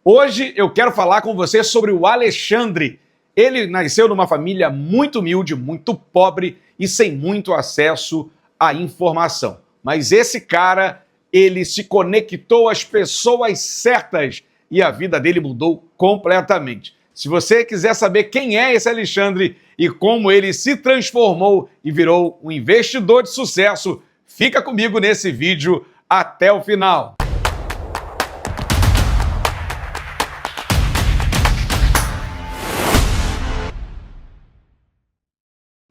Hoje eu quero falar com você sobre o Alexandre. Ele nasceu numa família muito humilde, muito pobre e sem muito acesso à informação. Mas esse cara, ele se conectou às pessoas certas e a vida dele mudou completamente. Se você quiser saber quem é esse Alexandre e como ele se transformou e virou um investidor de sucesso, fica comigo nesse vídeo até o final.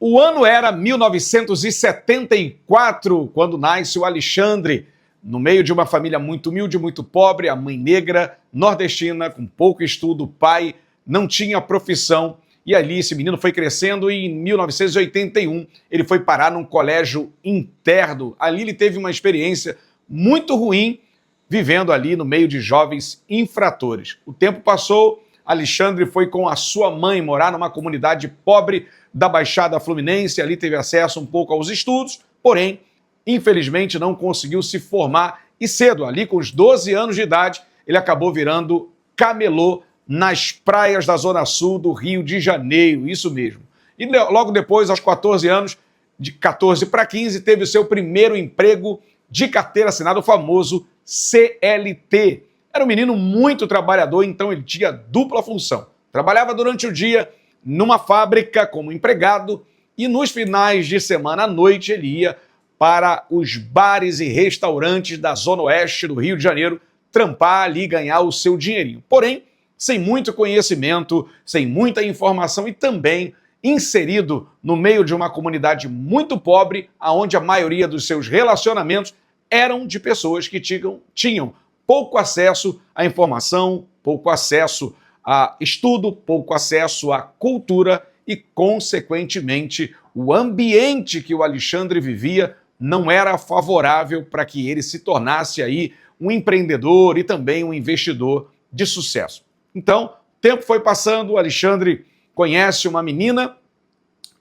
O ano era 1974, quando nasce o Alexandre, no meio de uma família muito humilde, muito pobre, a mãe negra, nordestina, com pouco estudo, o pai não tinha profissão, e ali esse menino foi crescendo e em 1981 ele foi parar num colégio interno. Ali ele teve uma experiência muito ruim, vivendo ali no meio de jovens infratores. O tempo passou, Alexandre foi com a sua mãe morar numa comunidade pobre da Baixada Fluminense, ali teve acesso um pouco aos estudos, porém, infelizmente não conseguiu se formar e cedo, ali com os 12 anos de idade, ele acabou virando camelô nas praias da Zona Sul do Rio de Janeiro, isso mesmo. E logo depois, aos 14 anos, de 14 para 15, teve o seu primeiro emprego de carteira assinada, o famoso CLT. Era um menino muito trabalhador, então ele tinha dupla função. Trabalhava durante o dia numa fábrica como empregado e nos finais de semana à noite ele ia para os bares e restaurantes da Zona Oeste do Rio de Janeiro trampar ali e ganhar o seu dinheirinho. Porém, sem muito conhecimento, sem muita informação e também inserido no meio de uma comunidade muito pobre, onde a maioria dos seus relacionamentos eram de pessoas que tinham pouco acesso à informação, pouco acesso a estudo, pouco acesso à cultura e, consequentemente, o ambiente que o Alexandre vivia não era favorável para que ele se tornasse aí um empreendedor e também um investidor de sucesso. Então, o tempo foi passando, o Alexandre conhece uma menina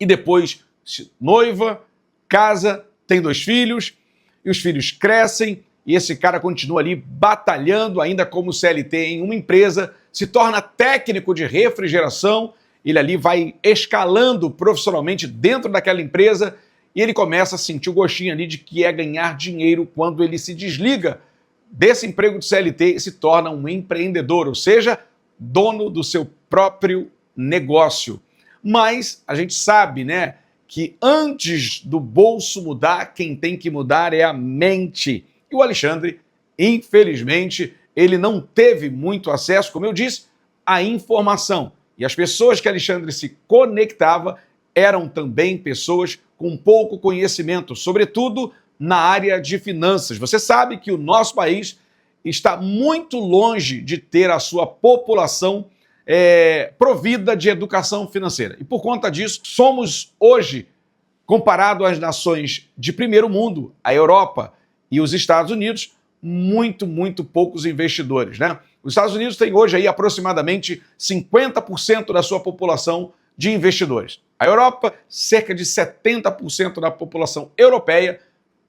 e depois se noiva, casa, tem 2 filhos e os filhos crescem e esse cara continua ali batalhando ainda como CLT em uma empresa, se torna técnico de refrigeração, ele ali vai escalando profissionalmente dentro daquela empresa e ele começa a sentir o gostinho ali de que é ganhar dinheiro quando ele se desliga desse emprego de CLT e se torna um empreendedor, ou seja, dono do seu próprio negócio. Mas a gente sabe, né, que antes do bolso mudar, quem tem que mudar é a mente. E o Alexandre, infelizmente, ele não teve muito acesso, como eu disse, à informação. E as pessoas que Alexandre se conectava eram também pessoas com pouco conhecimento, sobretudo na área de finanças. Você sabe que o nosso país está muito longe de ter a sua população provida de educação financeira. E por conta disso, somos hoje, comparado às nações de primeiro mundo, a Europa e os Estados Unidos, muito poucos investidores, né? Os Estados Unidos têm hoje aí aproximadamente 50% da sua população de investidores. A Europa, cerca de 70% da população europeia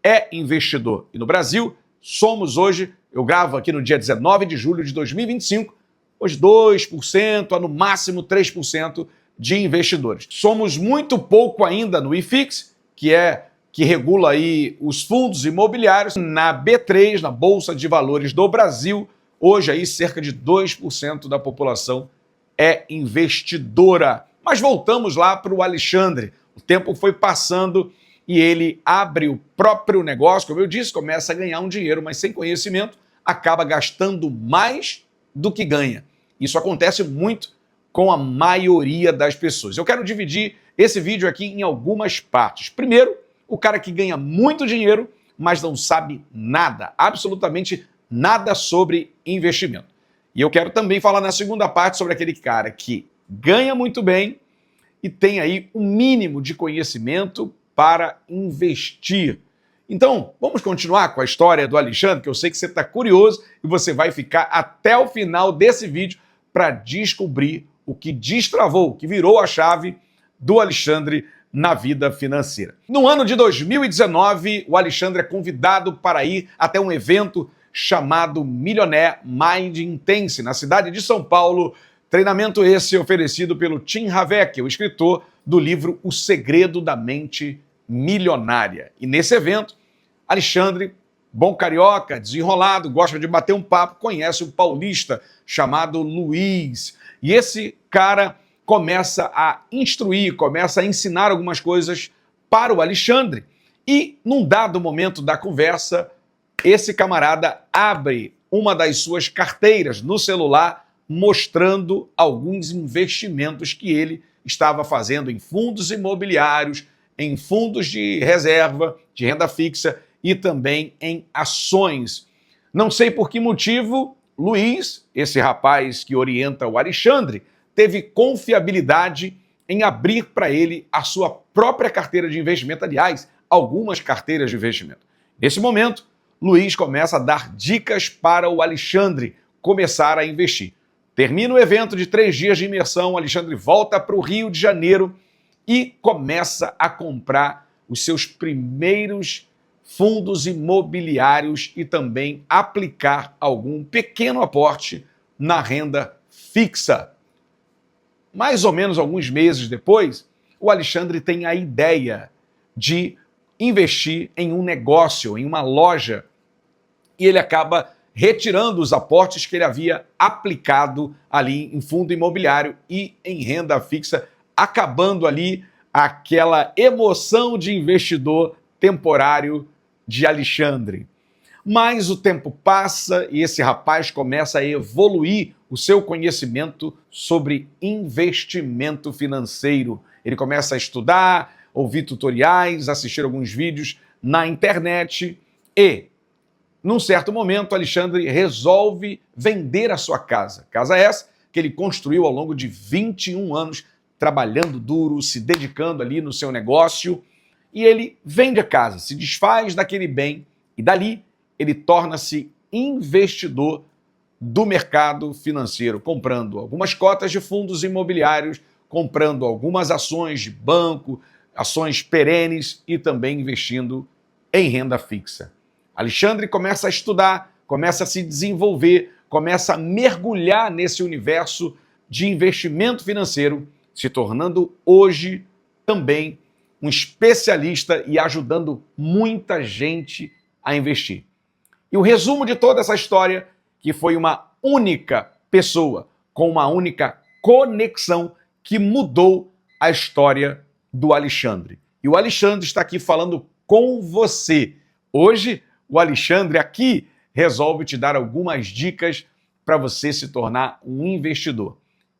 é investidor. E no Brasil, somos hoje, eu gravo aqui no dia 19 de julho de 2025, hoje 2% a no máximo 3% de investidores. Somos muito pouco ainda no IFIX, que regula aí os fundos imobiliários. Na B3, na Bolsa de Valores do Brasil, hoje aí cerca de 2% da população é investidora. Mas voltamos lá para o Alexandre. O tempo foi passando e ele abre o próprio negócio, como eu disse, começa a ganhar um dinheiro, mas sem conhecimento, acaba gastando mais do que ganha. Isso acontece muito com a maioria das pessoas. Eu quero dividir esse vídeo aqui em algumas partes. Primeiro, o cara que ganha muito dinheiro, mas não sabe nada, absolutamente nada sobre investimento. E eu quero também falar na segunda parte sobre aquele cara que ganha muito bem e tem aí um mínimo de conhecimento para investir. Então, vamos continuar com a história do Alexandre, que eu sei que você está curioso e você vai ficar até o final desse vídeo para descobrir o que destravou, o que virou a chave do Alexandre na vida financeira. No ano de 2019, o Alexandre é convidado para ir até um evento chamado Millionaire Mind Intense, na cidade de São Paulo. Treinamento esse oferecido pelo Tim Havec, o escritor do livro O Segredo da Mente Milionária. E nesse evento, Alexandre, bom carioca, desenrolado, gosta de bater um papo, conhece um paulista chamado Luiz. E esse cara começa a instruir, começa a ensinar algumas coisas para o Alexandre. E, num dado momento da conversa, esse camarada abre uma das suas carteiras no celular, mostrando alguns investimentos que ele estava fazendo em fundos imobiliários, em fundos de reserva, de renda fixa e também em ações. Não sei por que motivo, Luiz, esse rapaz que orienta o Alexandre, teve confiabilidade em abrir para ele a sua própria carteira de investimento, aliás, algumas carteiras de investimento. Nesse momento, Luiz começa a dar dicas para o Alexandre começar a investir. Termina o evento de 3 dias de imersão, o Alexandre volta para o Rio de Janeiro e começa a comprar os seus primeiros fundos imobiliários e também aplicar algum pequeno aporte na renda fixa. Mais ou menos alguns meses depois, o Alexandre tem a ideia de investir em um negócio, em uma loja, e ele acaba retirando os aportes que ele havia aplicado ali em fundo imobiliário e em renda fixa, acabando ali aquela emoção de investidor temporário de Alexandre. Mas o tempo passa e esse rapaz começa a evoluir o seu conhecimento sobre investimento financeiro. Ele começa a estudar, ouvir tutoriais, assistir alguns vídeos na internet e, num certo momento, Alexandre resolve vender a sua casa. Casa essa que ele construiu ao longo de 21 anos, trabalhando duro, se dedicando ali no seu negócio. E ele vende a casa, se desfaz daquele bem e dali ele torna-se investidor do mercado financeiro, comprando algumas cotas de fundos imobiliários, comprando algumas ações de banco, ações perenes e também investindo em renda fixa. Alexandre começa a estudar, começa a se desenvolver, começa a mergulhar nesse universo de investimento financeiro, se tornando hoje também um especialista e ajudando muita gente a investir. E o resumo de toda essa história, que foi uma única pessoa, com uma única conexão, que mudou a história do Alexandre. E o Alexandre está aqui falando com você. Hoje, o Alexandre aqui resolve te dar algumas dicas para você se tornar um investidor.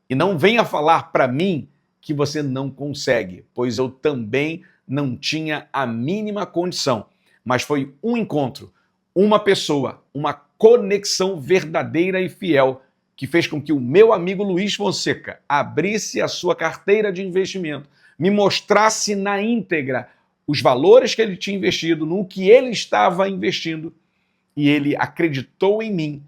E não venha falar para mim que você não consegue, pois eu também não tinha a mínima condição. Mas foi um encontro, uma pessoa, uma conexão verdadeira e fiel que fez com que o meu amigo Luiz Fonseca abrisse a sua carteira de investimento, me mostrasse na íntegra os valores que ele tinha investido, no que ele estava investindo, e ele acreditou em mim,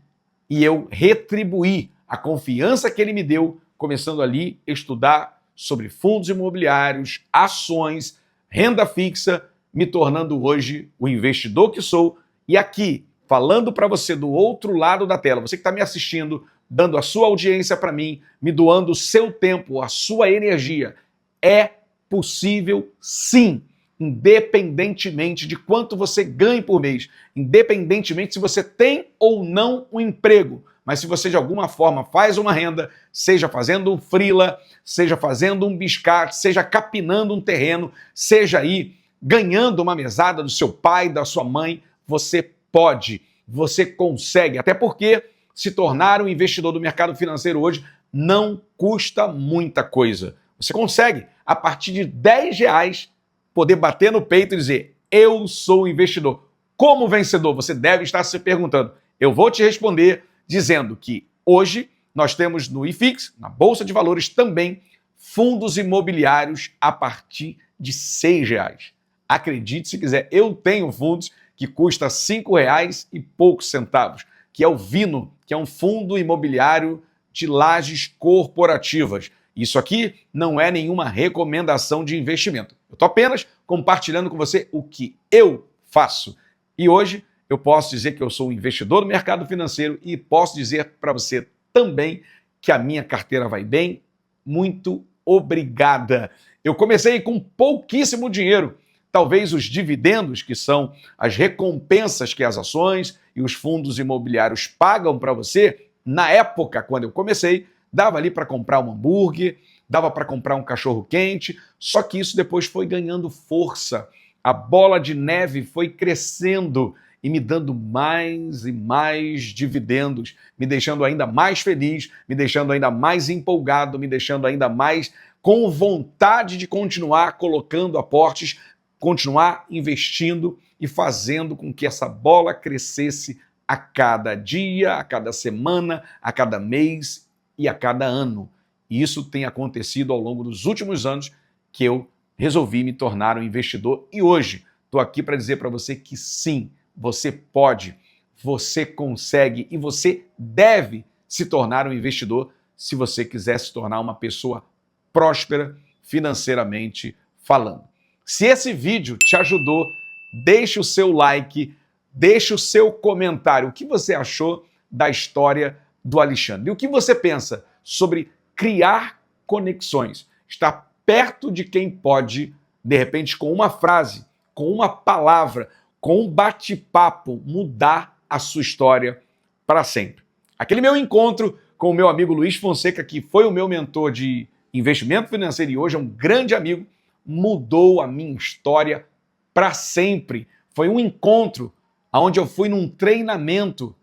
e eu retribuí a confiança que ele me deu, começando ali a estudar sobre fundos imobiliários, ações, renda fixa, me tornando hoje o investidor que sou, e aqui, falando para você do outro lado da tela, você que está me assistindo, dando a sua audiência para mim, me doando o seu tempo, a sua energia, é possível sim, independentemente de quanto você ganhe por mês, independentemente se você tem ou não um emprego, mas se você de alguma forma faz uma renda, seja fazendo um freela, seja fazendo um biscate, seja capinando um terreno, seja aí ganhando uma mesada do seu pai, da sua mãe, você pode, você consegue, até porque se tornar um investidor do mercado financeiro hoje não custa muita coisa. Você consegue, a partir de R$10, poder bater no peito e dizer, eu sou investidor. Como vencedor, você deve estar se perguntando. Eu vou te responder dizendo que hoje nós temos no IFIX, na Bolsa de Valores também, fundos imobiliários a partir de R$6. Acredite se quiser, eu tenho fundos que custa R$5 e poucos centavos, que é o Vino, que é um fundo imobiliário de lajes corporativas. Isso aqui não é nenhuma recomendação de investimento. Eu estou apenas compartilhando com você o que eu faço. E hoje eu posso dizer que eu sou um investidor no mercado financeiro e posso dizer para você também que a minha carteira vai bem. Muito obrigada. Eu comecei com pouquíssimo dinheiro. Talvez os dividendos, que são as recompensas que as ações e os fundos imobiliários pagam para você, na época, quando eu comecei, dava ali para comprar um hambúrguer, dava para comprar um cachorro-quente, só que isso depois foi ganhando força. A bola de neve foi crescendo e me dando mais e mais dividendos, me deixando ainda mais feliz, me deixando ainda mais empolgado, me deixando ainda mais com vontade de continuar colocando aportes, continuar investindo e fazendo com que essa bola crescesse a cada dia, a cada semana, a cada mês e a cada ano. E isso tem acontecido ao longo dos últimos anos que eu resolvi me tornar um investidor. E hoje estou aqui para dizer para você que sim, você pode, você consegue e você deve se tornar um investidor se você quiser se tornar uma pessoa próspera financeiramente falando. Se esse vídeo te ajudou, deixe o seu like, deixe o seu comentário. O que você achou da história do Alexandre? E o que você pensa sobre criar conexões? Estar perto de quem pode, de repente, com uma frase, com uma palavra, com um bate-papo, mudar a sua história para sempre. Aquele meu encontro com o meu amigo Luiz Fonseca, que foi o meu mentor de investimento financeiro e hoje é um grande amigo, mudou a minha história para sempre. Foi um encontro onde eu fui num treinamento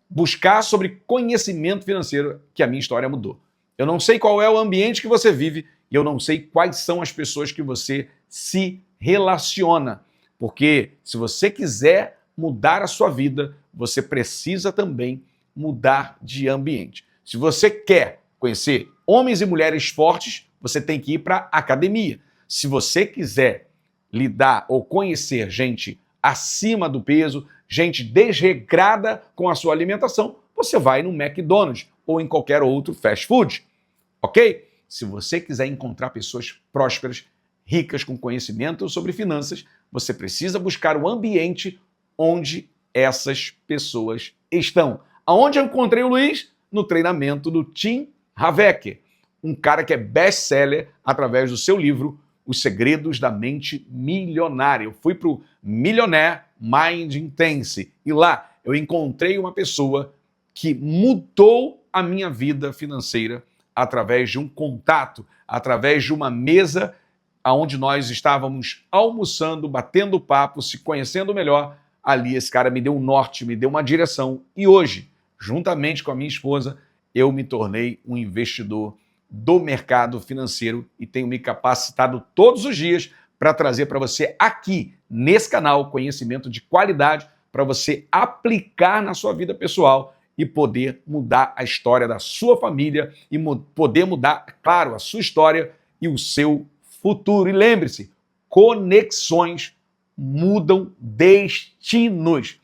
buscar sobre conhecimento financeiro que a minha história mudou. Eu não sei qual é o ambiente que você vive e eu não sei quais são as pessoas que você se relaciona. Porque se você quiser mudar a sua vida, você precisa também mudar de ambiente. Se você quer conhecer homens e mulheres fortes, você tem que ir para a academia. Se você quiser lidar ou conhecer gente acima do peso, gente desregrada com a sua alimentação, você vai no McDonald's ou em qualquer outro fast food, ok? Se você quiser encontrar pessoas prósperas, ricas com conhecimento sobre finanças, você precisa buscar o ambiente onde essas pessoas estão. Aonde eu encontrei o Luiz? No treinamento do Tim Haveke, um cara que é best-seller através do seu livro Os Segredos da Mente Milionária. Eu fui para o Millionaire Mind Intense e lá eu encontrei uma pessoa que mudou a minha vida financeira através de um contato, através de uma mesa onde nós estávamos almoçando, batendo papo, se conhecendo melhor. Ali esse cara me deu um norte, me deu uma direção e hoje, juntamente com a minha esposa, eu me tornei um investidor do mercado financeiro e tenho me capacitado todos os dias para trazer para você aqui, nesse canal, conhecimento de qualidade para você aplicar na sua vida pessoal e poder mudar a história da sua família e poder mudar, claro, a sua história e o seu futuro. E lembre-se, conexões mudam destinos.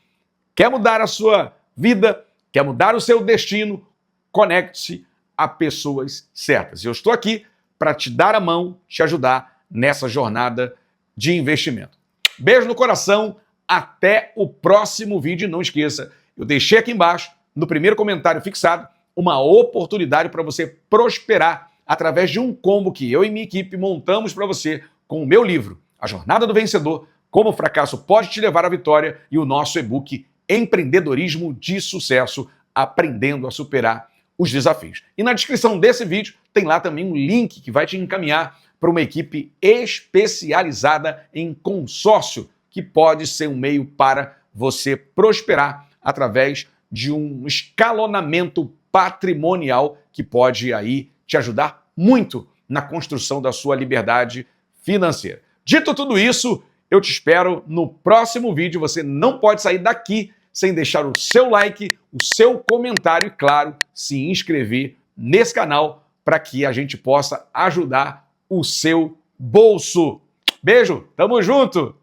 Quer mudar a sua vida? Quer mudar o seu destino? Conecte-se a pessoas certas. Eu estou aqui para te dar a mão, te ajudar nessa jornada de investimento. Beijo no coração, até o próximo vídeo. Não esqueça, eu deixei aqui embaixo, no primeiro comentário fixado, uma oportunidade para você prosperar através de um combo que eu e minha equipe montamos para você com o meu livro, A Jornada do Vencedor, Como o Fracasso Pode Te Levar à Vitória, e o nosso e-book Empreendedorismo de Sucesso, Aprendendo a Superar os Desafios. E na descrição desse vídeo tem lá também um link que vai te encaminhar para uma equipe especializada em consórcio, que pode ser um meio para você prosperar através de um escalonamento patrimonial que pode aí te ajudar muito na construção da sua liberdade financeira. Dito tudo isso, eu te espero no próximo vídeo. Você não pode sair daqui sem deixar o seu like, o seu comentário e, claro, se inscrever nesse canal para que a gente possa ajudar o seu bolso. Beijo, tamo junto!